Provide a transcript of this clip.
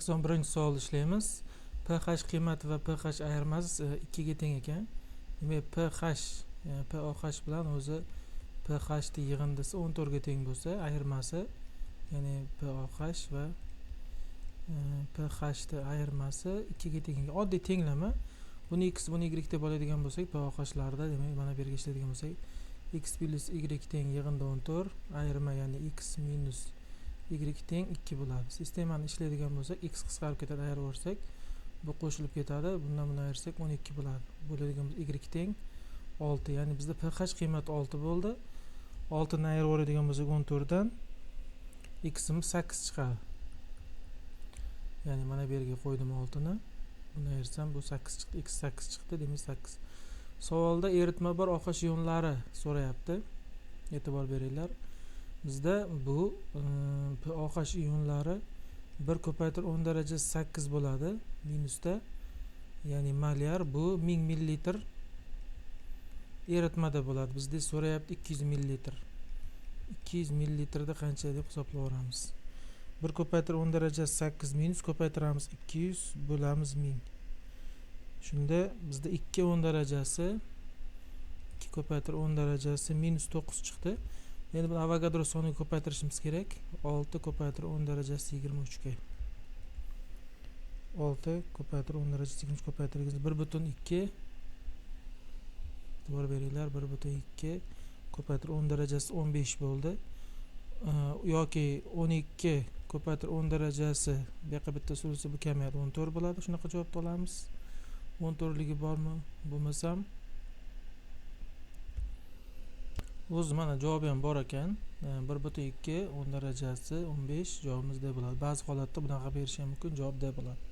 81 savol ishlaymiz. pH qiymati va pH ayirmasi 2 ga teng ekan. Demak, pOH bilan o'zi pH ni yig'indisi 14 ga teng bo'lsa, ayirmasi, ya'ni pOH va pH ni ayirmasi 2 ga teng ekan. Oddiy tenglama. Buni x, buni y deb oladigan bo'lsak, pOHlarda, demak, mana bu yerga ishlaydigan bo'lsak, x plus y teng yig'inda 14, ayirma, ya'ni x minus y teng 2 bo'ladi. Sistemani ishlaydigan bo'lsak, x qisqarib ketadi, ayirib yuborsak, bu qo'shilib ketadi. Bundan buni ayirsak 12 bo'ladi. Bo'ladigan y teng 6, ya'ni bizda pH qiymati 6 bo'ldi. 6 ni ayirib yuboradigan bo'lsak 14 dan x'imiz 8 chiqadi. Ya'ni mana bu yerga qo'ydim 6 ni. Buni ayirsam bu 8 chiqdi. X 8 chiqdi, demak 8. Savolda eritma bor OH ionlari so'rayapti. E'tibor beringlar. Bizda bu pOH ionlari 1 ko'paytir 10 darajasi 8 bo'ladi minusda, ya'ni molyar, bu 1000 millilitr eritmada bo'ladi. Bizda so'rayapti 200 millilitr. 200 millilitrda qancha deb hisoblayveramiz. 1 ko'paytir 10 darajasi 8 minus ko'paytiramiz 200 bo'lamiz 1000. Shunda bizda 2 10 darajasi 2 ko'paytir 10 darajasi minus 9 chiqdi. Endi buni Avogadro soniga ko'paytirishimiz kerak. 6 ko'paytir 10 darajasi 23 ga. 6 ko'paytir 10 darajasi 23 ko'paytirganimizda 1,2. E'tibor beringlar, 1,2 ko'paytir 10 darajasi 15 bo'ldi. Yoki 12 ko'paytir 10 darajasi, bu yoqqa bitta sursa bu kamayadi, 14 bo'ladi. Shunaqa javob olamiz. 14 ligi bormi? Bo'lmasam o'zi mana javobi ham bor ekan. 1,2 10 darajasi 15 javobimiz D bo'ladi. Ba'zi holatda bunaqa berish ham mumkin, javob D bo'ladi.